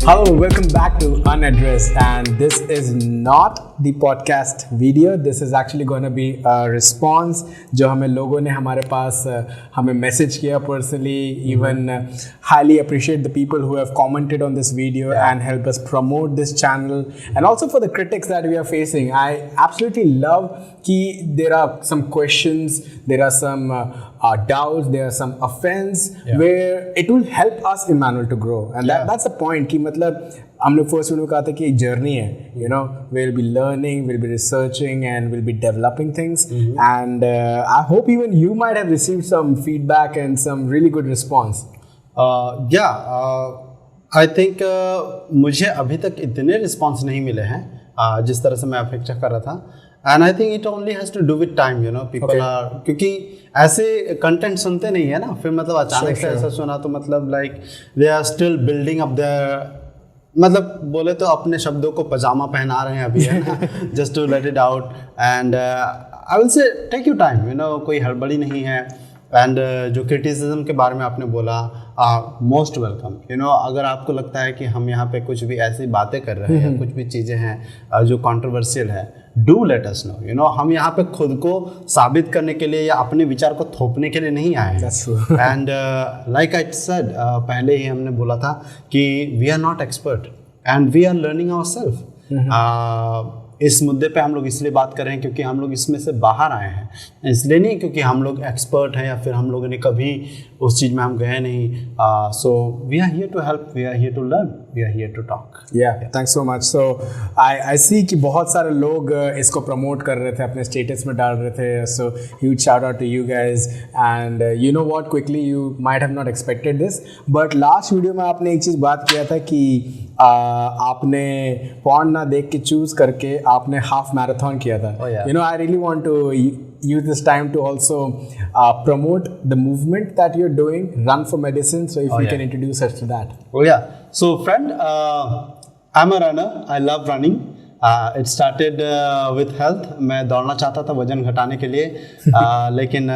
Hello, welcome back to Unaddressed, and this is not the podcast video. This is actually going to be a response जो हमें लोगों ने हमारे पास हमें message किया personally. Even highly appreciate the people who have commented on this video and help us promote this channel, and also for the critics that we are facing. I absolutely love कि there are some questions, there are some doubts, there are some offense where it will help us, Emmanuel, to grow, and that's the point. कि मतलब हमने first video में कहा था कि एक journey है, you know, we'll be learning, we'll be researching, and we'll be developing things. And I hope even you might have received some feedback and some really good response. I think मुझे अभी तक इतने response नहीं मिले हैं जिस तरह से मैं अपेक्षा कर रहा था. And I think it only has to do with time, you know, people are, क्योंकि ऐसे कंटेंट सुनते नहीं है ना, फिर मतलब अचानक से ऐसा सुना तो मतलब like they are still building up their, मतलब बोले तो अपने शब्दों को पजामा पहना रहे हैं अभी, है ना, just to let it out. And I will say take your time, you know, कोई हड़बड़ी नहीं है. एंड जो क्रिटिसिज्म के बारे में आपने बोला, मोस्ट वेलकम. यू नो, अगर आपको लगता है कि हम यहाँ पे कुछ भी ऐसी बातें कर रहे हैं, कुछ भी चीज़ें हैं जो कंट्रोवर्शियल है, do let us know. You know, हम यहाँ पे खुद को साबित करने के लिए या अपने विचार को थोपने के लिए नहीं आए हैं. एंड लाइक आई सेड, पहले ही हमने बोला था कि we are not expert and we are learning ourselves. इस मुद्दे पे हम लोग इसलिए बात कर रहे हैं क्योंकि हम लोग इसमें से बाहर आए हैं, इसलिए नहीं क्योंकि हम लोग एक्सपर्ट हैं या फिर हम लोगों ने कभी उस चीज़ में हम गए नहीं. So we are here to help, we are here to learn, we are here to talk. Thanks so much. So I see कि बहुत सारे लोग इसको प्रमोट कर रहे थे, अपने स्टेटस में डाल रहे थे. So huge shout out to you guys. And you know what, quickly you might have not expected this, but last video में आपने एक चीज़ बात किया था कि आपने पॉर्न ना देख के चूज़ करके आपने हाफ मैराथन किया था. You know, I really want to use this time to also promote the movement that you're doing, Run for Medicine. So if you can introduce us to that. So friend, I'm a runner. I love running. It started with health. मैं दौड़ना चाहता था वजन घटाने के लिए, लेकिन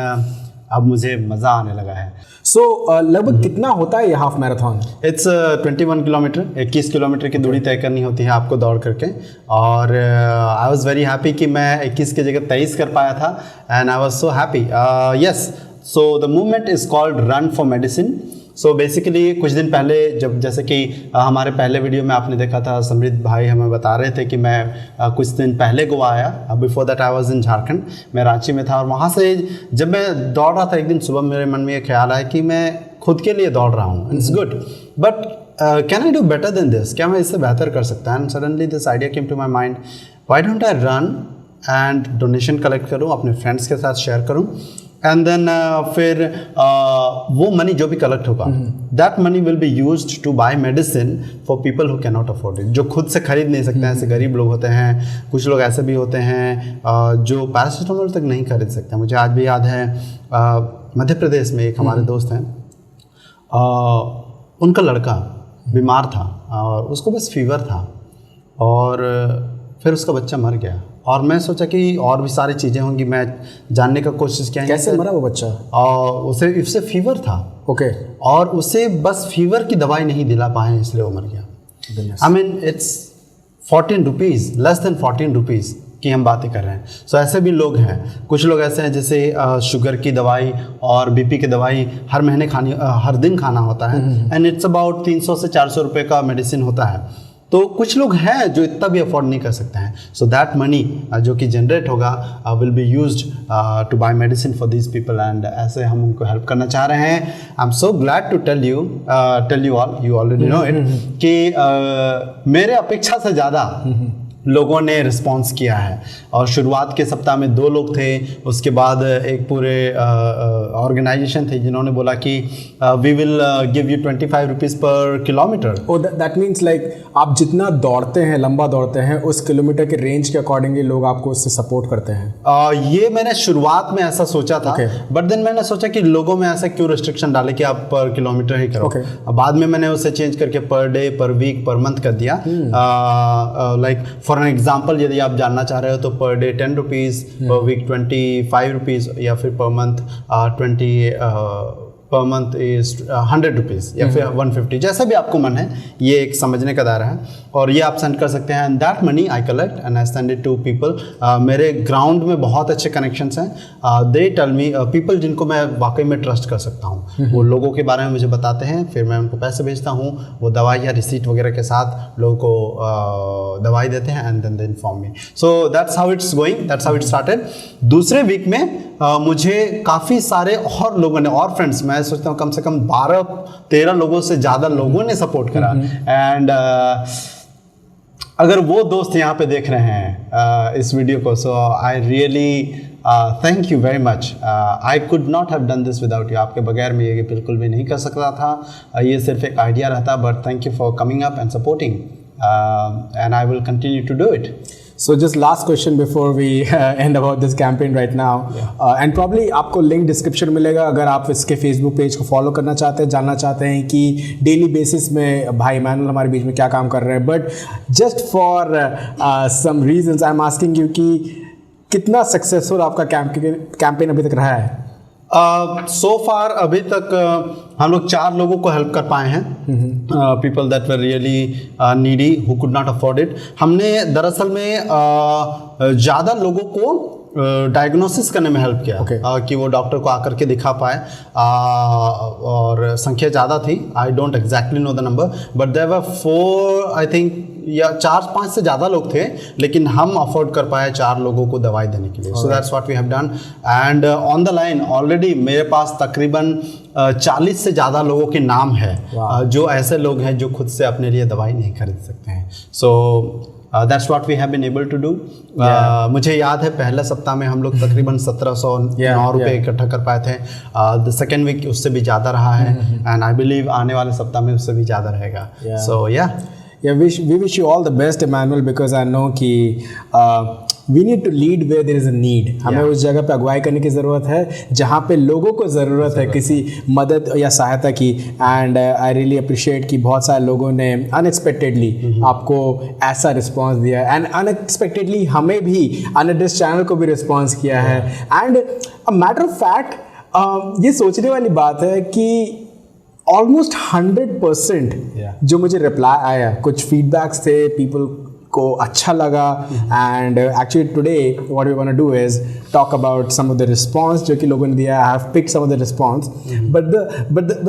अब मुझे मज़ा आने लगा है. So लगभग कितना होता है ये half marathon? It's 21 kilometre, 21 kilometre की दूरी तय करनी होती है आपको दौड़ करके. और आई वॉज वेरी हैप्पी कि मैं 21 की जगह 23 कर पाया था. And I was so happy. Yes, so the movement is called run for medicine. So basically कुछ दिन पहले, जब जैसे कि हमारे पहले वीडियो में आपने देखा था, समृद्ध भाई हमें बता रहे थे कि मैं कुछ दिन पहले गोवा आया. Before that I was in Jharkhand. मैं रांची में था और वहाँ से जब मैं दौड़ रहा था, एक दिन सुबह मेरे मन में ये ख्याल आया कि मैं खुद के लिए दौड़ रहा हूँ. It's good, but can I do better than this? क्या मैं इससे बेहतर कर सकता हूँ? And suddenly this idea came to my mind, why don't I run and donation collect करूँ, अपने फ्रेंड्स के साथ शेयर करूँ. एंड देन फिर वो मनी जो भी कलेक्ट होगा, that money will be used to buy medicine for people who can not afford it. जो खुद से खरीद नहीं सकते हैं, ऐसे गरीब लोग होते हैं. कुछ लोग ऐसे भी होते हैं जो पैरासीटामोल तक नहीं खरीद सकते. मुझे आज भी याद है, मध्य प्रदेश में एक हमारे दोस्त हैं, उनका लड़का बीमार था और उसको बस फीवर था और फिर उसका बच्चा मर गया. और मैं सोचा कि और भी सारी चीज़ें होंगी, मैं जानने का कोशिश किया. कैसे मरा वो बच्चा? और उससे फीवर था. ओके. और उसे बस फीवर की दवाई नहीं दिला पाए, इसलिए वो मर गया. I mean it's 14 rupees, less than 14 rupees की हम बातें कर रहे हैं. सो ऐसे भी लोग हैं. कुछ लोग ऐसे हैं जैसे शुगर की दवाई और बीपी की दवाई हर महीने खानी, हर दिन खाना होता है. एंड इट्स अबाउट 300 से 400 रुपये का मेडिसिन होता है. तो कुछ लोग हैं जो इतना भी अफोर्ड नहीं कर सकते हैं. सो दैट मनी जो कि जनरेट होगा will be used to buy medicine for these people. And ऐसे हम उनको हेल्प करना चाह रहे हैं. I am so glad to tell you all, you already know it, कि मेरे अपेक्षा से ज़्यादा लोगों ने रिस्पॉन्स किया है. और शुरुआत के सप्ताह में 2 लोग थे, उसके बाद एक पूरे ऑर्गेनाइजेशन थे जिन्होंने बोला कि we will give you 25 rupees per kilometre. Oh that means like आप जितना दौड़ते हैं, लंबा दौड़ते हैं, उस किलोमीटर के रेंज के अकॉर्डिंगली लोग आपको उससे सपोर्ट करते हैं. ये मैंने शुरुआत में ऐसा सोचा था, बट देन मैंने सोचा कि लोगों में ऐसा क्यों रिस्ट्रिक्शन डाले कि आप पर किलोमीटर ही करो. बाद में मैंने उसे चेंज करके पर डे, पर वीक, पर मंथ कर दिया. Like for for an example यदि आप जानना चाह रहे हो तो per day 10 rupees, per week 25 rupees, या फिर per month 20 per month is 100 rupees या फिर 150, जैसा भी आपको मन है, ये एक समझने का दायरा है। और ये आप सेंड कर सकते हैं, and that money I collect and I send it to people. मेरे ग्राउंड में बहुत अच्छे कनेक्शंस हैं, दे टेल मी, पीपल जिनको मैं वाकई में ट्रस्ट कर सकता हूँ, वो लोगों के बारे में मुझे बताते हैं, फिर मैं उनको पैसे भेजता हूँ, वो दवाई या रिसीट वगैरह के साथ लोगों को दवाई देते हैं, and then they inform me. So that's how it's going, that's how it started. दूसरे वीक में मुझे काफ़ी सारे और लोगों ने, और फ्रेंड्स, मैं सोचता हूँ कम से कम 12-13 लोगों से ज़्यादा लोगों ने सपोर्ट करा। एंड अगर वो दोस्त यहाँ पे देख रहे हैं इस वीडियो को, so I really thank you very much. I could not have done this without you. आपके बगैर मैं ये बिल्कुल भी नहीं कर सकता था, ये सिर्फ एक आइडिया रहता, but thank you for coming up and supporting, and I will continue to do it. So just last question before we end about this campaign right now, and probably आपको लिंक डिस्क्रिप्शन मिलेगा अगर आप इसके Facebook page को follow करना चाहते हैं, जानना चाहते हैं कि डेली बेसिस में भाई इमैनुअल हमारे बीच में क्या काम कर रहे हैं। But just for some reasons I am asking you कि कितना सक्सेसफुल आपका कैंपेन अभी तक रहा है? सो फार अभी तक हम लोग 4 लोगों को हेल्प कर पाए हैं, people that were really needy who could not afford it. हमने दरअसल में ज़्यादा लोगों को डायग्नोसिस करने में हेल्प किया, कि वो डॉक्टर को आकर के दिखा पाए, और संख्या ज़्यादा थी, I don't exactly know the number, but there were 4 I think, या 4-5 से ज़्यादा लोग थे, लेकिन हम अफोर्ड कर पाए 4 लोगों को दवाई देने के लिए। So that's what we have done, and on the line already मेरे पास तकरीबन 40 से ज़्यादा लोगों के नाम है, जो ऐसे लोग हैं जो खुद से अपने लिए दवाई नहीं खरीद सकते हैं। So that's what we have been able to do. मुझे याद है पहले सप्ताह में हम लोग तकरीबन 1709 रुपये इकट्ठा कर पाए थे। द सेकेंड वीक उससे भी ज़्यादा रहा है, एंड आई बिलीव आने वाले सप्ताह में उससे भी ज़्यादा रहेगा। सो we wish you all the best, Emmanuel, because I know कि we need to lead where there is a need. हमें उस जगह पे अगुवाई करने की ज़रूरत है जहाँ पे लोगों को ज़रूरत है किसी मदद या सहायता की। एंड आई रियली अप्रिशिएट कि बहुत सारे लोगों ने अनएक्सपेक्टेडली आपको ऐसा रिस्पांस दिया, एंड अनएक्सपेक्टेडली हमें भी अनएड्रेस चैनल को भी रिस्पांस किया है। And a matter of fact ये सोचने वाली बात है कि ऑलमोस्ट 100% जो मुझे रिप्लाई आया, कुछ फीडबैक्स थे, पीपल को अच्छा लगा। And actually today what we want to do is talk about some of the response जो कि लोगों ने दिया। I have picked some of the response, but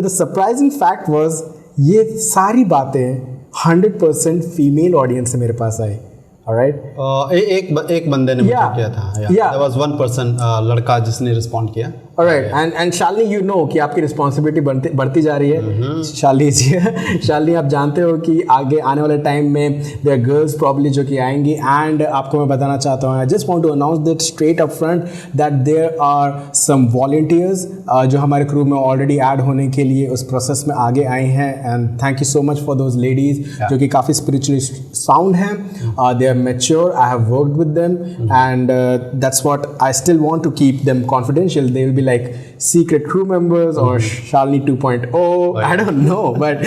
the surprising fact was ये सारी बातें 100% फीमेल ऑडियंस से मेरे पास आई। Alright? एक बंदे ने मुझे किया था, there was one person, लड़का जिसने रिस्पॉन्ड किया। Alright, and Shalini, you know कि आपकी रिस्पॉन्सिबिलिटी बढ़ती जा रही है। शालिनी आप जानते हो कि आगे आने वाले टाइम में there are girls probably जो कि आएंगी, and आपको मैं बताना चाहता हूँ, I just want to announce that straight up front that there are some volunteers जो हमारे क्रू में ऑलरेडी ऐड होने के लिए उस प्रोसेस में आगे आए हैं, and thank you so much for those ladies जो कि काफ़ी spiritually sound हैं, they are mature, I have worked with them, and that's what I still want to keep them confidential. They will be like secret crew members or Shalini 2.0, I don't know, but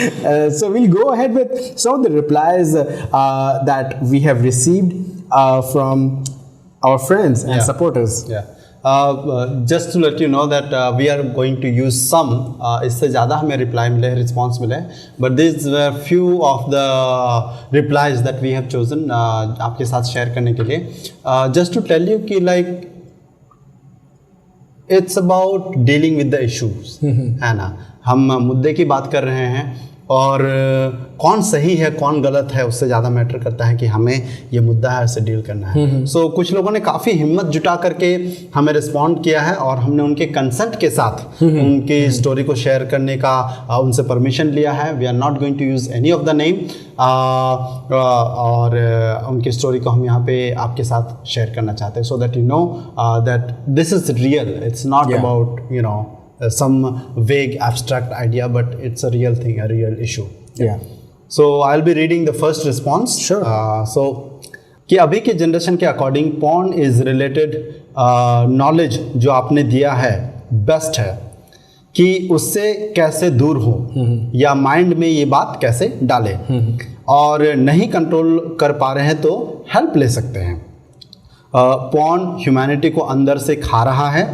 so we'll go ahead with some of the replies that we have received from our friends and supporters. Just to let you know that we are going to use some, इससे ज़्यादा हमें reply मिले, response मिले, but these were few of the replies that we have chosen आपके साथ share करने के लिए। Just to tell you कि like it's about dealing with the issues, है ना, हम मुद्दे की बात कर रहे हैं, और कौन सही है कौन गलत है उससे ज़्यादा मैटर करता है कि हमें ये मुद्दा है उससे डील करना है। सो कुछ लोगों ने काफ़ी हिम्मत जुटा करके हमें रिस्पॉन्ड किया है, और हमने उनके कंसेंट के साथ उनकी स्टोरी को शेयर करने का उनसे परमिशन लिया है। We are not going to use any of the name, और उनकी स्टोरी को हम यहाँ पे आपके साथ शेयर करना चाहते हैं, so that you know that this is real, it's not about you know some vague abstract idea, but it's a real thing, a real issue. So I'll be reading the first response. Sure. So कि अभी के generation के according porn is related knowledge जो आपने दिया है best है कि उससे कैसे दूर हो, या माइंड में ये बात कैसे डालें, और नहीं कंट्रोल कर पा रहे हैं तो हेल्प ले सकते हैं। पॉर्न ह्यूमैनिटी को अंदर से खा रहा है,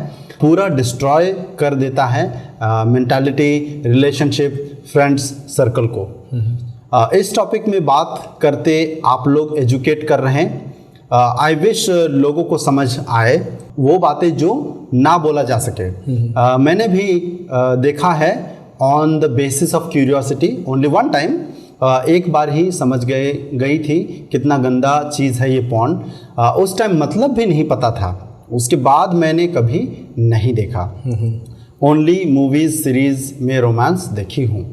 पूरा डिस्ट्रॉय कर देता है मेंटालिटी, रिलेशनशिप, फ्रेंड्स सर्कल को। इस टॉपिक में बात करते आप लोग एजुकेट कर रहे हैं। आई विश लोगों को समझ आए वो बातें जो ना बोला जा सके। मैंने भी देखा है on the basis of curiosity only one time, एक बार ही समझ गई थी कितना गंदा चीज़ है ये पॉर्न। उस टाइम मतलब भी नहीं पता था, उसके बाद मैंने कभी नहीं देखा। ओनली मूवीज़ सीरीज़ में रोमांस देखी हूँ।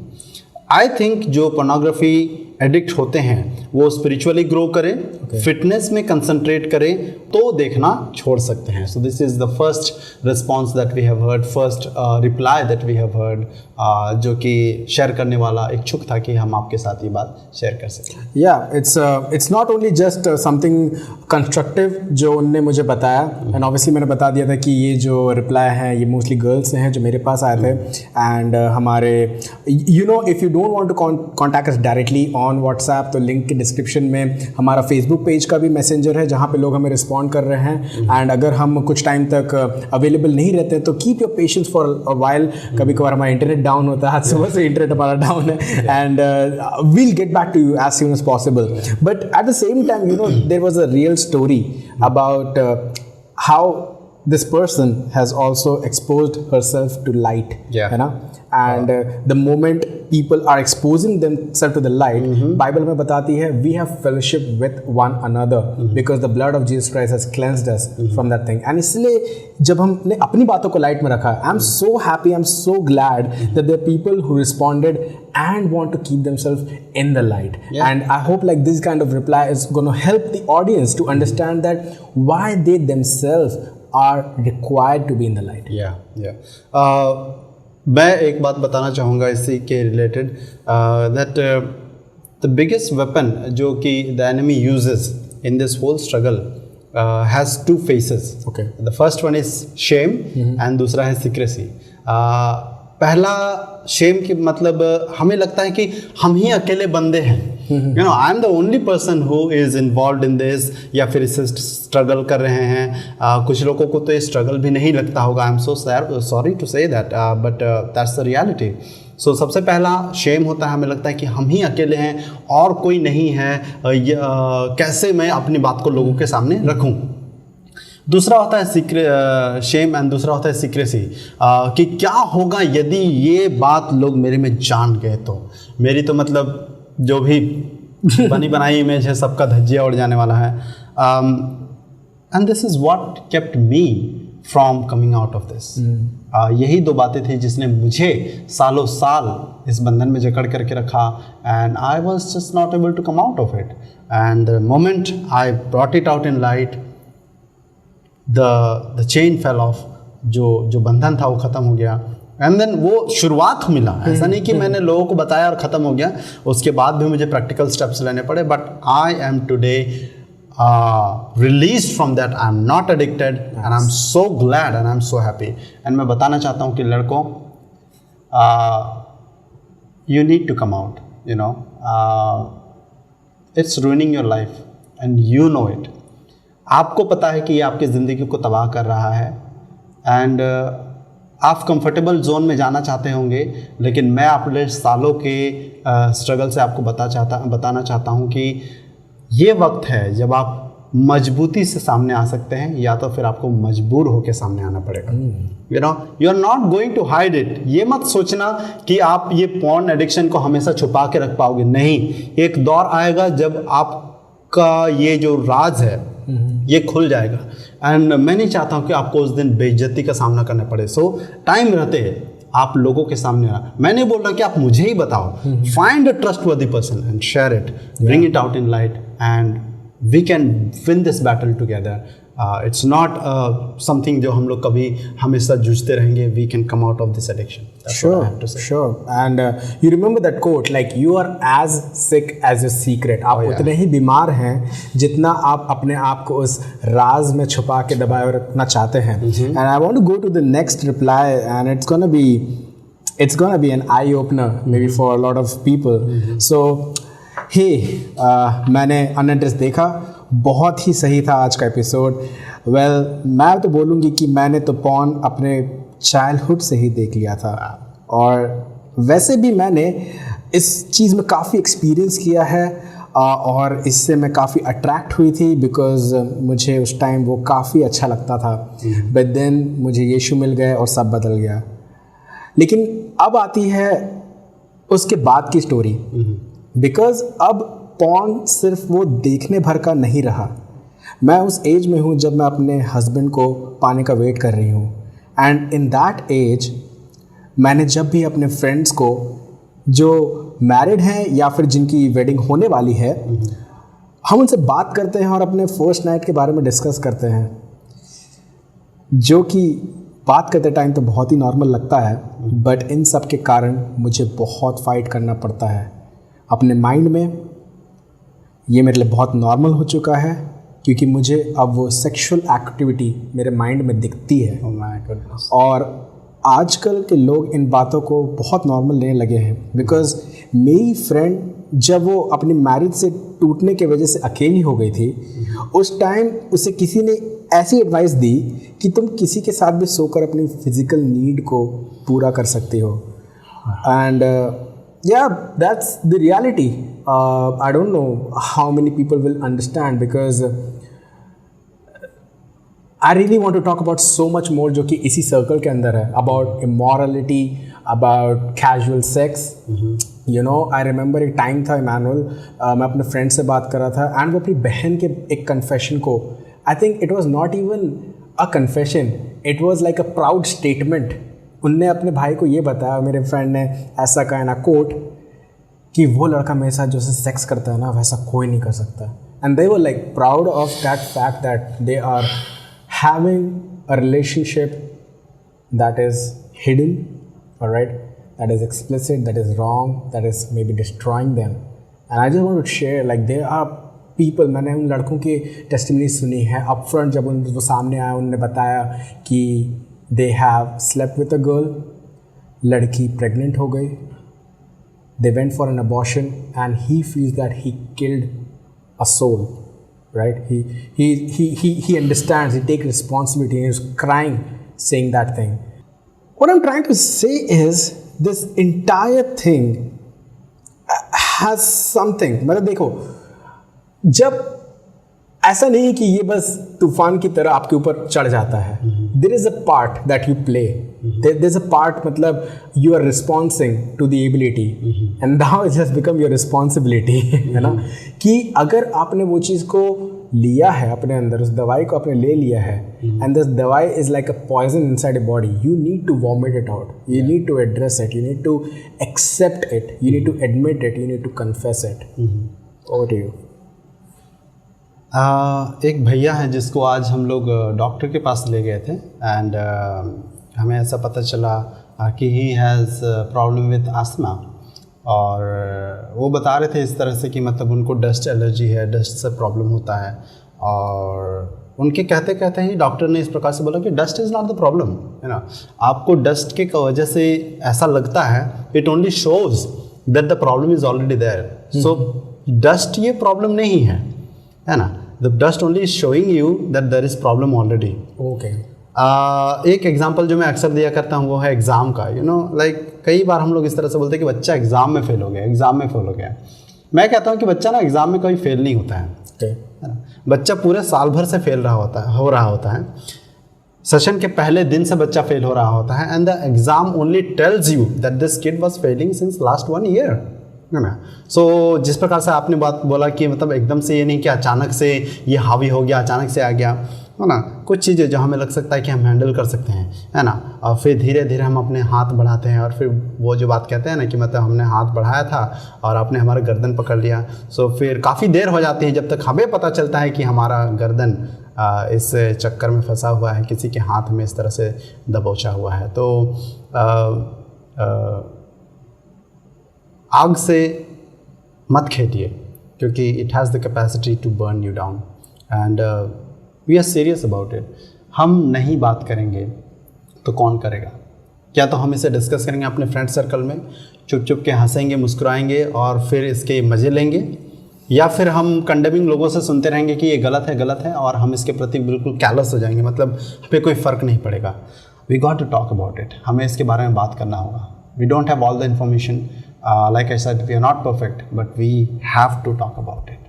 आई थिंक जो पोर्नोग्राफी एडिक्ट होते हैं वो स्पिरिचुअली ग्रो करें, फिटनेस में कंसंट्रेट करें तो देखना छोड़ सकते हैं। So this is the first response that we have heard, first reply that we have heard, जो कि शेयर करने वाला इच्छुक था कि हम आपके साथ ये बात शेयर कर सकें। या it's not only just something constructive जो उनने मुझे बताया, एंड ऑब्वियसली मैंने बता दिया था कि ये जो रिप्लाई है ये मोस्टली गर्ल्स से हैं जो मेरे पास आए थे। एंड हमारे you know if you don't want to contact us directly on WhatsApp तो लिंक के डिस्क्रिप्शन में हमारा फेसबुक पेज का भी मैसेंजर है जहाँ पे लोग हमें रिस्पॉन्ड कर रहे हैं। एंड अगर हम कुछ टाइम तक अवेलेबल नहीं रहते तो keep your patience for a while. कभी कभार हमारा इंटरनेट डाउन होता है, आज सुबह से इंटरनेट हमारा डाउन है, and we'll get back to you as soon as possible. But at the same time you know there was a real story about how this person has also exposed herself to light, है ना? And the moment people are exposing themselves to the light, Bible में बताती है we have fellowship with one another because the blood of Jesus Christ has cleansed us from that thing. And इसलिए जब हमने अपनी बातों को लाइट में रखा, I'm so happy, I'm so glad that there are people who responded and want to keep themselves in the light. And I hope like this kind of reply is going to help the audience to understand that why they themselves are required to be in the light. मैं एक बात बताना चाहूँगा इसी के related, that the biggest weapon जो कि the enemy uses in this whole struggle has two faces. The first one is shame and दूसरा है सीक्रेसी। पहला शेम के मतलब हमें लगता है कि हम ही अकेले बंदे हैं, you know I am the only person who is involve in this, या फिर इससे स्ट्रगल कर रहे हैं। कुछ लोगों को तो ये स्ट्रगल भी नहीं लगता होगा, I am so sorry to say that, but that's the reality. So सबसे पहला शेम होता है, हमें लगता है कि हम ही अकेले हैं और कोई नहीं है, कैसे मैं अपनी बात को लोगों के सामने रखूं। दूसरा होता है शेम एंड दूसरा होता है सीक्रेसी, कि क्या होगा यदि ये बात लोग मेरे में जान गए तो मेरी तो मतलब जो भी बनी बनाई इमेज है सबका धज्जिया उड़ जाने वाला है। And this is what kept me from coming out of this. यही दो बातें थी जिसने मुझे सालों साल इस बंधन में जकड़ करके रखा, and I was just not able to come out of it. And the moment I brought it out in light, the chain fell off, जो बंधन था वो ख़त्म हो गया। एंड देन वो शुरुआत मिला, ऐसा नहीं कि मैंने लोगों को बताया और ख़त्म हो गया, उसके बाद भी मुझे प्रैक्टिकल स्टेप्स लेने पड़े। But I am today released from that. I am not addicted, and I am so glad and I am so happy. And मैं बताना चाहता हूँ कि लड़कों, you need to come out, you know, it's ruining your life and you know it. आपको पता है कि ये आपकी ज़िंदगी को तबाह कर रहा है, एंड आप कंफर्टेबल जोन में जाना चाहते होंगे, लेकिन मैं अपने सालों के स्ट्रगल से आपको बताना चाहता हूँ कि ये वक्त है जब आप मजबूती से सामने आ सकते हैं, या तो फिर आपको मजबूर होकर सामने आना पड़ेगा। You know, you are not going to hide it. ये मत सोचना कि आप ये पॉर्न एडिक्शन को हमेशा छुपा के रख पाओगे, नहीं। एक दौर आएगा जब आपका ये जो राज है ये खुल जाएगा, एंड मैं नहीं चाहता हूँ कि आपको उस दिन बेइज्जती का सामना करना पड़े। सो टाइम रहते हैं आप लोगों के सामने आना। मैं नहीं बोल रहा कि आप मुझे ही बताओ, find a trustworthy person and share it, bring it out in light, and we can win this battle together. It's not something जो हम लोग कभी हमेशा जूझते रहेंगे। We can come out of this addiction. Sure. And you remember that quote, like you are as sick as your secret. आप उतने ही बीमार हैं जितना आप अपने आप को उस राज में छुपा के दबाए रखना चाहते हैं। And I want to go to the next reply, and it's gonna be an eye opener maybe for a lot of people. So hey, मैंने अनएड्रेस देखा, बहुत ही सही था आज का एपिसोड। मैं तो बोलूँगी कि मैंने तो पॉर्न अपने चाइल्डहुड से ही देख लिया था, और वैसे भी मैंने इस चीज़ में काफ़ी एक्सपीरियंस किया है, और इससे मैं काफ़ी अट्रैक्ट हुई थी बिकॉज़ मुझे उस टाइम वो काफ़ी अच्छा लगता था। बट देन मुझे यीशु मिल गए और सब बदल गया। लेकिन अब आती है उसके बाद की स्टोरी, बिकॉज़ अब पॉर्न सिर्फ वो देखने भर का नहीं रहा। मैं उस एज में हूँ जब मैं अपने हस्बैंड को पाने का वेट कर रही हूँ, एंड इन दैट एज मैंने जब भी अपने फ्रेंड्स को जो मैरिड हैं या फिर जिनकी वेडिंग होने वाली है, हम उनसे बात करते हैं और अपने फर्स्ट नाइट के बारे में डिस्कस करते हैं, जो कि बात करते टाइम तो बहुत ही नॉर्मल लगता है, बट इन सब के कारण मुझे बहुत फाइट करना पड़ता है अपने माइंड में। ये मेरे लिए बहुत नॉर्मल हो चुका है क्योंकि मुझे अब वो सेक्सुअल एक्टिविटी मेरे माइंड में दिखती है। और आजकल के लोग इन बातों को बहुत नॉर्मल लेने लगे हैं, बिकॉज़ मेरी फ्रेंड जब वो अपनी मैरिज से टूटने की वजह से अकेली हो गई थी, उस टाइम उसे किसी ने ऐसी एडवाइस दी कि तुम किसी के साथ भी सोकर अपनी फिजिकल नीड को पूरा कर सकते हो। And yeah, that's the reality. I don't know how many people will understand because I really want to talk about so much more जो कि इसी सर्कल के अंदर है, about immorality, about casual sex. You know, I remember एक time था Emmanuel, मैं अपने फ्रेंड से बात कर रहा था एंड वो अपनी बहन के एक कन्फेशन को, I think it was not even a confession, it was like a proud statement. उनने अपने भाई को ये बताया, मेरे फ्रेंड ने ऐसा कहा ना कोट, कि वो लड़का मेरे साथ जो सेक्स करता है ना वैसा कोई नहीं कर सकता। And they were like proud of that fact that they are having a relationship that is hidden, alright, that is explicit, that is wrong, that is may be destroying them. And I just want to share like there are people, मैंने उन लड़कों की testimony सुनी है upfront, जब वो सामने आया उन्होंने बताया कि they have slept with a girl, लड़की pregnant हो गई, they went for an abortion and he feels that he killed a soul, right? He understands, he takes responsibility, he is crying saying that thing. What I'm trying to say is this entire thing has something, मतलब देखो, जब ऐसा नहीं है कि ये बस तूफान की तरह आपके ऊपर चढ़ जाता है, there is a part that you play, there is a part, मतलब you are responding to the ability and now it has become your responsibility, है ना, कि अगर आपने वो चीज़ को लिया है अपने अंदर, उस दवाई को आपने ले लिया है, एंड दिस दवाई is like a poison inside a body, you need to vomit it out, you need to address it, you need to accept it, you need to admit it, you need to confess it. Over to you. एक भैया हैं जिसको आज हम लोग doctor के पास ले गए थे, एंड हमें ऐसा पता चला कि he has problem with asthma, और वो बता रहे थे इस तरह से कि मतलब उनको डस्ट एलर्जी है, डस्ट से प्रॉब्लम होता है, और उनके कहते कहते ही डॉक्टर ने इस प्रकार से बोला कि dust is not the problem, है ना, आपको डस्ट के वजह से ऐसा लगता है, it only shows that the problem is already there, so डस्ट ये प्रॉब्लम नहीं है ना, the dust only is showing you that there is problem already. Okay. एक एग्जांपल जो मैं अक्सर दिया करता हूँ वो है एग्ज़ाम का, यू नो, लाइक कई बार हम लोग इस तरह से बोलते हैं कि बच्चा एग्ज़ाम में फेल हो गया, एग्ज़ाम में फेल हो गया। मैं कहता हूँ कि बच्चा ना एग्ज़ाम में कभी फेल नहीं होता है, है ना, बच्चा पूरे साल भर से फेल हो रहा होता है, सेशन के पहले दिन से बच्चा फेल हो रहा होता है, and the exam only tells you that this kid was failing since last 1 year, है ना। सो जिस प्रकार से आपने बात बोला कि मतलब एकदम से ये नहीं कि अचानक से ये हावी हो गया, अचानक से आ गया, है ना, कुछ चीज़ें जो हमें लग सकता है कि हम हैंडल कर सकते हैं, है ना, और फिर धीरे धीरे हम अपने हाथ बढ़ाते हैं, और फिर वो जो बात कहते हैं ना कि मतलब हमने हाथ बढ़ाया था और आपने हमारा गर्दन पकड़ लिया, सो फिर काफ़ी देर हो जाती है जब तक हमें पता चलता है कि हमारा गर्दन इस चक्कर में फंसा हुआ है, किसी के हाथ में इस तरह से दबोचा हुआ है। तो आग से मत खेलिए, क्योंकि it has the capacity to burn you down, and we are serious about it. हम नहीं बात करेंगे तो कौन करेगा? क्या तो हम इसे डिस्कस करेंगे अपने फ्रेंड सर्कल में, चुप चुप के हंसेंगे, मुस्कुराएंगे और फिर इसके मज़े लेंगे, या फिर हम कंडेमिंग लोगों से सुनते रहेंगे कि ये गलत है और हम इसके प्रति बिल्कुल कैलस हो जाएंगे, मतलब हमें कोई फ़र्क नहीं पड़ेगा. We got to talk about it. हमें इसके बारे में बात करना होगा. We don't have all the information. Like I said, we are not perfect, but we have to talk about it.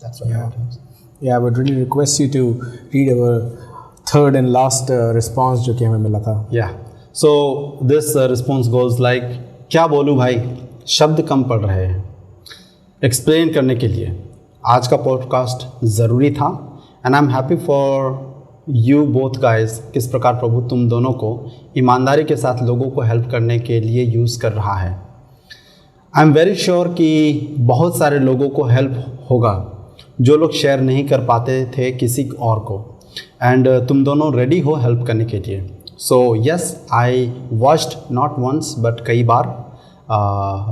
That's what it is. Yeah, I would really request you to read our third and last response जो कि हमें मिला था. Yeah. So this response goes like, क्या बोलूँ भाई, शब्द कम पड़ रहे हैं एक्सप्लेन करने के लिए. आज का पॉडकास्ट ज़रूरी था and I am happy for you both guys. किस प्रकार प्रभु तुम दोनों को ईमानदारी के साथ लोगों को हेल्प करने के लिए यूज़ कर रहा है. आई एम वेरी श्योर कि बहुत सारे लोगों को हेल्प होगा जो लोग शेयर नहीं कर पाते थे किसी और को, एंड तुम दोनों रेडी हो हेल्प करने के लिए. So yes, I watched not once but कई बार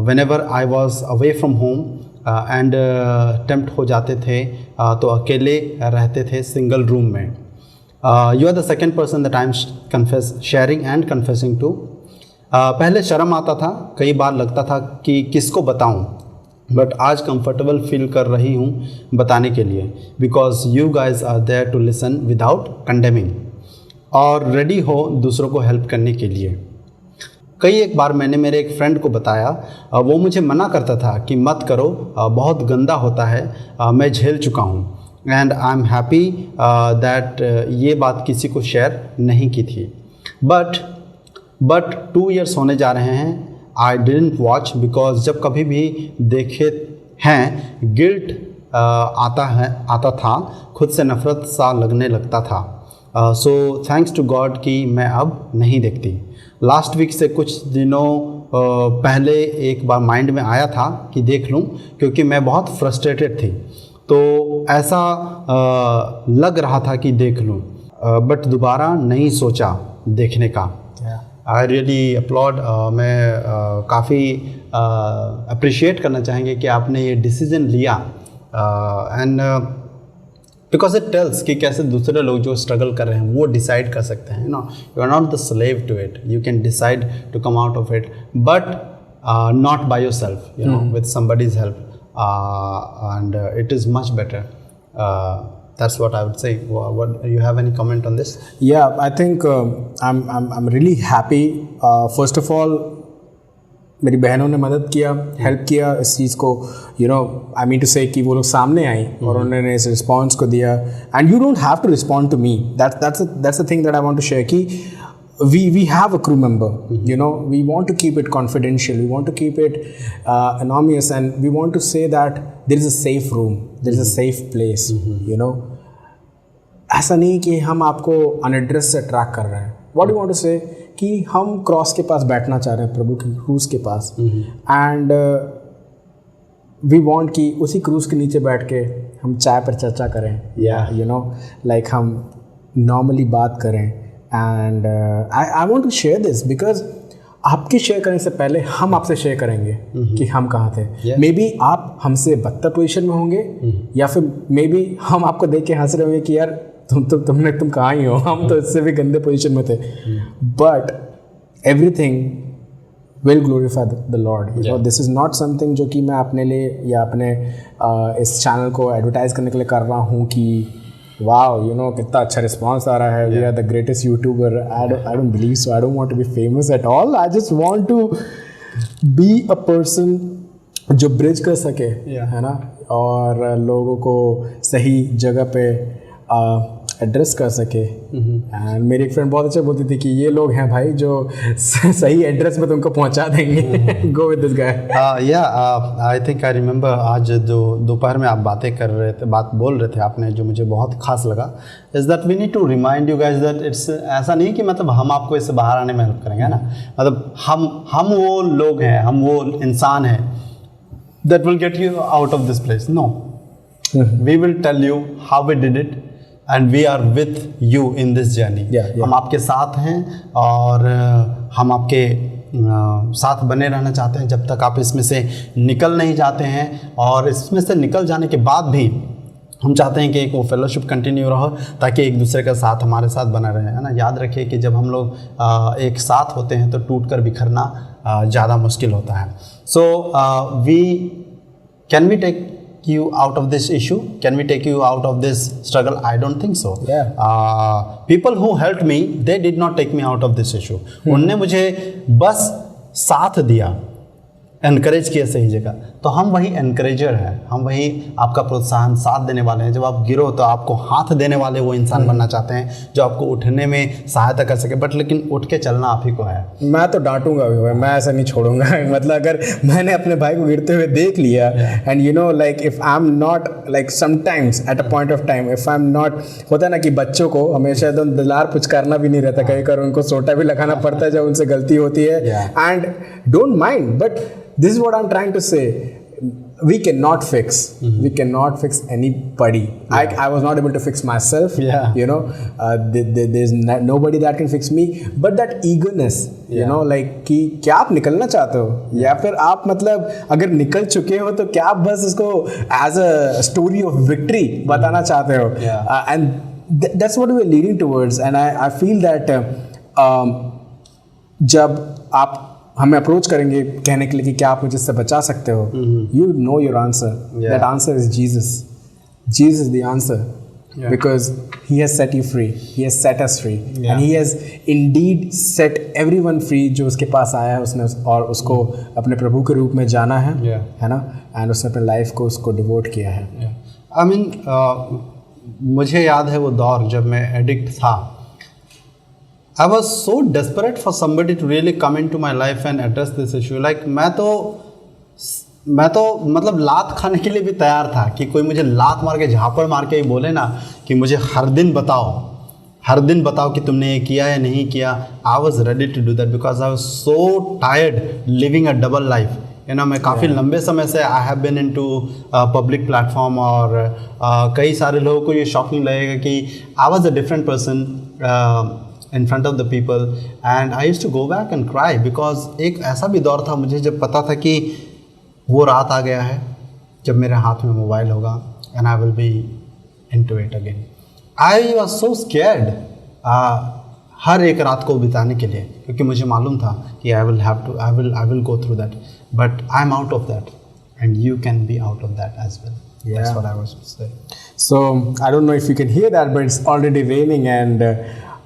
whenever I was away from home and tempt हो जाते थे तो अकेले रहते थे सिंगल रूम में. You are the second person that I am confess sharing and confessing to. पहले शर्म आता था, कई बार लगता था कि किसको बताऊं, बट आज कंफर्टेबल फील कर रही हूँ बताने के लिए, because you guys are there to listen without condemning और रेडी हो दूसरों को हेल्प करने के लिए. कई एक बार मैंने मेरे एक फ्रेंड को बताया, वो मुझे मना करता था कि मत करो, बहुत गंदा होता है, मैं झेल चुका हूँ, and I am happy that ये बात किसी को शेयर नहीं की थी. बट 2 years होने जा रहे हैं. आई डिडंट वॉच बिकॉज जब कभी भी देखे हैं गिल्ट आता था, खुद से नफ़रत सा लगने लगता था. सो थैंक्स टू गॉड कि मैं अब नहीं देखती. लास्ट वीक से कुछ दिनों पहले एक बार माइंड में आया था कि देख लूं, क्योंकि मैं बहुत फ्रस्ट्रेटेड थी, तो ऐसा लग रहा था कि देख लूं, बट दोबारा नहीं सोचा देखने का. I really applaud. मैं काफ़ी अप्रिशिएट करना चाहेंगे कि आपने ये डिसीज़न लिया, एंड बिकॉज इट टेल्स कि कैसे दूसरे लोग जो स्ट्रगल कर रहे हैं वो डिसाइड कर सकते हैं. You are not the slave to it, you can decide to come out of it, but not by yourself, with somebody's help, and it is much better. That's what I would say. What you have any comment on this? Yeah, I think I'm really happy. First of all, मेरी बहनों ने मदद किया, help किया इस चीज़ को. I mean to say कि वो लोग सामने आई और उन्होंने इस रिस्पॉन्स को दिया. And you don't have to respond to me. That's the thing that I want to share कि we have a crew member. We want to keep it confidential. We want to keep it anonymous, and we want to say that there is a safe room. There is a safe place. ऐसा नहीं कि हम आपको अनएड्रेस से track कर रहे हैं. What do you want to say कि हम क्रॉस के पास बैठना चाह रहे हैं, प्रभु की क्रूज के पास, एंड वी वांट कि उसी क्रूज के नीचे बैठ के हम चाय पर चर्चा करें, या लाइक हम नॉर्मली बात करें. And I want to share this because आपके शेयर करने से पहले हम आपसे शेयर करेंगे कि हम कहाँ थे. मे बी आप हमसे बदतर पोजीशन में होंगे, या फिर मे बी हम आपको देख के हंस रहे होंगे कि यार तुम कहाँ ही हो, हम तो इससे भी गंदे पोजीशन में थे. But everything will glorify the Lord. This is not something जो कि मैं अपने लिए या अपने इस चैनल को एडवर्टाइज करने के लिए कर रहा हूँ कि वाओ कितना अच्छा रिस्पॉन्स आ रहा है, we are the greatest YouTuber. I don't believe so. I don't want to be famous at all. I just want to be a person जो ब्रिज कर सके, है ना, और लोगों को सही जगह पे एड्रेस कर सके. एंड मेरी एक फ्रेंड बहुत अच्छा बोलती थी कि ये लोग हैं भाई जो सही एड्रेस पे तुमको पहुंचा देंगे. Go with this guy. या आई थिंक आई रिमेंबर आज जो दोपहर में आप बातें कर रहे थे, बात बोल रहे थे आपने, जो मुझे बहुत खास लगा, is that we need to remind you guys that it's ऐसा नहीं कि मतलब हम आपको इससे बाहर आने में हेल्प करेंगे, ना, मतलब हम वो लोग हैं, हम वो इंसान हैं that will get you out of this place. No, we will tell you how we did it, and we are with you in this journey. हम आपके साथ हैं और हम आपके साथ बने रहना चाहते हैं जब तक आप इसमें से निकल नहीं जाते हैं. और इसमें से निकल जाने के बाद भी हम चाहते हैं कि एक वो फेलोशिप कंटिन्यू रहो, ताकि एक दूसरे का साथ हमारे साथ बना रहे, है ना. याद रखिए कि जब हम लोग एक साथ होते हैं तो टूट कर बिखरना ज़्यादा मुश्किल होता है. So can we take you out of this issue? Can we take you out of this struggle? I don't think so. People who helped me, they did not take me out of this issue. उन्होंने मुझे बस साथ दिया, encourage किया सही जगह। तो हम वही एनकरेजर हैं, हम वही आपका प्रोत्साहन साथ देने वाले हैं। जब आप गिरो तो आपको हाथ देने वाले वो इंसान बनना चाहते हैं जो आपको उठने में सहायता कर सके, बट लेकिन उठ के चलना आप ही को है। मैं तो डांटूंगा भी भाई, मैं ऐसा नहीं छोड़ूंगा। मतलब अगर मैंने अपने भाई को गिरते हुए देख लिया, and you know like if I am not like sometimes at a point of time if I am not, होता है ना कि बच्चों को हमेशा एकदम दिलार पुचकारना भी नहीं रहता, कहीं कर उनको सोटा भी लगाना पड़ता है जब उनसे गलती होती है। And don't mind, but this is what I'm trying to say. We cannot fix. We cannot fix anybody. I was not able to fix myself. You know, there's nobody that can fix me. But that eagerness, you know, like कि क्या आप निकलना चाहते हो, या फिर आप मतलब अगर निकल चुके हो तो क्या आप बस इसको as a story of victory बताना चाहते हो. And that's what we're leading towards. And I feel that जब आप हमें अप्रोच करेंगे कहने के लिए कि क्या आप मुझे इससे बचा सकते हो, you know your answer. That answer is Jesus. Jesus is the answer, because he has set you free, he has set us free, and he has Indeed set everyone free जो उसके पास आया है उसने, और उसको अपने प्रभु के रूप में जाना है, है ना, एंड उसने अपने लाइफ को उसको डिवोट किया है. आई मीन मुझे याद है वो दौर जब मैं एडिक्ट था. I was so desperate for somebody to really come into my life and address this issue. Like मैं तो मतलब लात खाने के लिए भी तैयार था कि कोई मुझे लात मार के झापड़ मार के ही बोले ना कि मुझे हर दिन बताओ कि तुमने ये किया या नहीं किया. I was ready to do that because I was so tired living a double life. You know, मैं काफ़ी लंबे समय से I have been into public platform, और कई सारे लोगों को ये शॉकिंग लगेगा कि I was a different person in front of the people, and I used to go back and cry because एक ऐसा भी दौर था मुझे जब पता था कि वो रात आ गया है जब मेरे हाथ में मोबाइल होगा and I will be into it again. I was so scared हर एक रात को बिताने के लिए, क्योंकि मुझे मालूम था कि I will go through that, but I'm out of that and you can be out of that as well. That's what I was saying. So I don't know if you can hear that, but it's already raining, and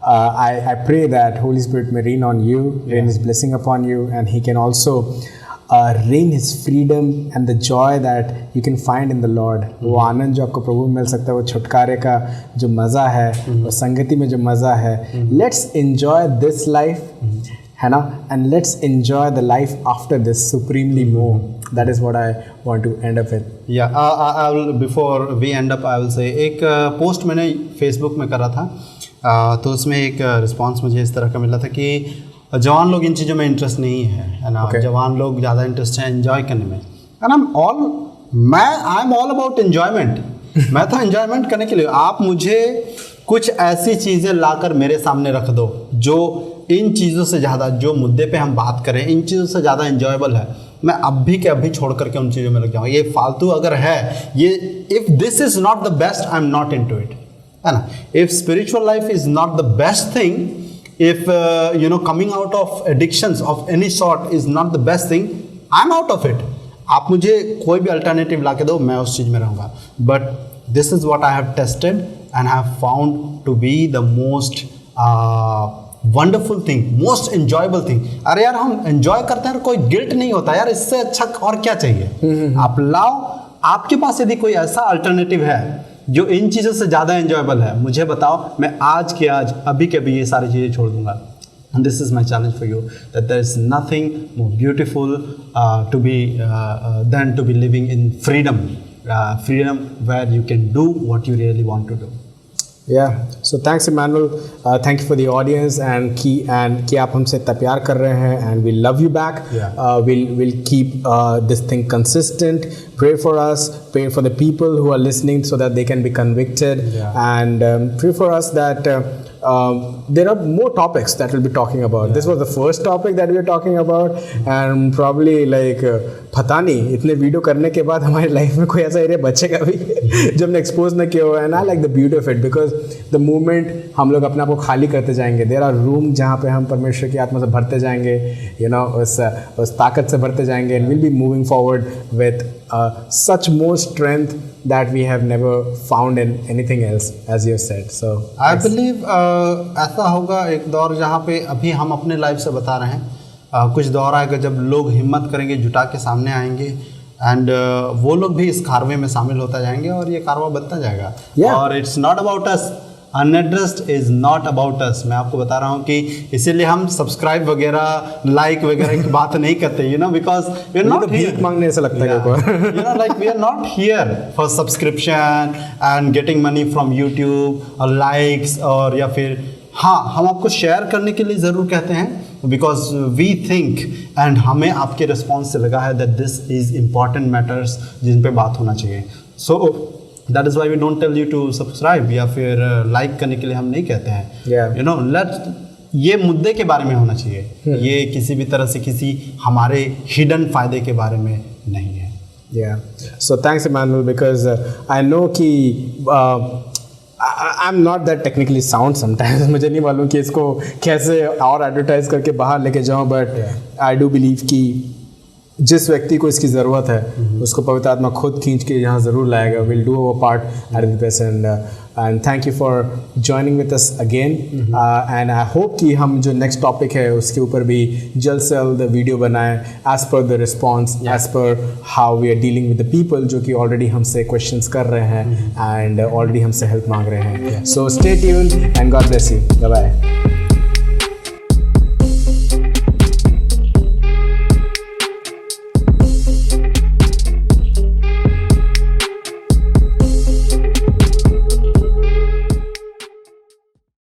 I pray that Holy Spirit may rain on you, rain His blessing upon you, and He can also rain His freedom and the joy that you can find in the Lord. वो आनंद जो आपको प्रभु में मिल सकता है, वो छुटकारे का जो मज़ा है, वो संगति में जो मज़ा है. Let's enjoy this life, है ना, and let's enjoy the life after this supremely more. That is what I want to end up with. Yeah, I will, before we end up, I will say एक post मैंने Facebook में करा था, तो उसमें एक रिस्पांस मुझे इस तरह का मिला था कि जवान लोग इन चीज़ों में इंटरेस्ट नहीं है ना. जवान लोग ज़्यादा इंटरेस्ट है एंजॉय करने में. And I am all about enjoyment. मैं तो एन्जॉयमेंट करने के लिए, आप मुझे कुछ ऐसी चीज़ें लाकर मेरे सामने रख दो जो इन चीज़ों से ज़्यादा, जो मुद्दे पे हम बात करें, इन चीज़ों से ज़्यादा एन्जॉयबल है, मैं अभी के अभी छोड़ करके उन चीज़ों में लग जाऊँ. ये फालतू अगर है, ये if this is not the best, I am not into it, है ना. If spiritual life is not the best thing, if you know coming out of addictions of any sort is not the best thing, I am out of it. आप मुझे कोई भी alternative ला के दो, मैं उस चीज़ में रहूँगा. But this is what I have tested and have found to be the most wonderful thing, most enjoyable thing. अरे यार, हम एंजॉय करते हैं और कोई गिल्ट नहीं होता यार, इससे अच्छा और क्या चाहिए. आप लाओ, आपके पास यदि कोई ऐसा अल्टरनेटिव है जो इन चीज़ों से ज़्यादा एंजॉयबल है, मुझे बताओ. मैं आज के आज, अभी के अभी ये सारी चीज़ें छोड़ दूंगा. And this is my challenge for you, that there is nothing more beautiful to be than to be living in freedom, freedom where you can do what you really want to do. Yeah. So thanks Emmanuel. Thank you for the audience, and कि आप हमसे इतना प्यार कर रहे हैं, and we love you back. We'll keep this thing consistent. Pray for us. Pray for the people who are listening so that they can be convicted. And pray for us that there are more topics that we'll be talking about. This was the first topic that we are talking about, and probably like पता नहीं इतने video करने के बाद हमारी life में कोई ऐसा एरिया बचेगा भी जो हमने एक्सपोज ना किया हुआ है. And I like the beauty of it, because the moment हम लोग अपने आप को खाली करते जाएंगे, देयर आर रूम जहाँ पे हम परमेश्वर की आत्मा से भरते जाएंगे, यू नो, उस ताकत से भरते जाएंगे, and will be moving forward with such more strength that we have never found in anything else, as you said. So I believe ऐसा होगा एक दौर जहाँ पे अभी हम अपने लाइफ से बता रहे हैं, कुछ दौर आएगा जब लोग हिम्मत करेंगे, जुटा के सामने आएंगे, एंड वो लोग भी इस कारवे में शामिल होता जाएंगे और ये कारवा बनता जाएगा. और it's not about us, unaddressed is not about us. मैं आपको बता रहा हूँ कि इसीलिए हम सब्सक्राइब वगैरह, लाइक वगैरह की बात नहीं करते, you know, because we are not भीख मांगने ऐसा लगता है, you know, like we are not here for subscription and getting money from YouTube और लाइक्स, और या फिर हाँ, हम आपको शेयर करने के लिए ज़रूर कहते हैं बिकॉज वी थिंक एंड हमें आपके रिस्पॉन्स से लगा है that this is important matters जिन पे बात होना चाहिए. So that is why we don't tell you to subscribe या फिर लाइक करने के लिए हम नहीं कहते हैं. यू नो, लेट ये मुद्दे के बारे में होना चाहिए, ये किसी भी तरह से किसी हमारे हिडन फायदे के बारे में नहीं है. Yeah. So thanks, Emmanuel, because I know कि I'm not that technically sound sometimes. मुझे नहीं मालूम कि इसको कैसे और एडवर्टाइज करके बाहर लेके जाऊँ, बट आई डू बिलीव कि जिस व्यक्ति को इसकी ज़रूरत है उसको पवित्र आत्मा खुद खींच के यहाँ ज़रूर लाएगा. Will do our part at this. And thank you for joining with us again. And I hope कि हम जो नेक्स्ट टॉपिक है उसके ऊपर भी जल्द से जल्द वीडियो बनाएं as per the response, as per how we are dealing with the people जो कि ऑलरेडी हमसे क्वेश्चंस कर रहे हैं एंड ऑलरेडी हमसे हेल्प मांग रहे हैं. So stay tuned and God bless you. Bye bye.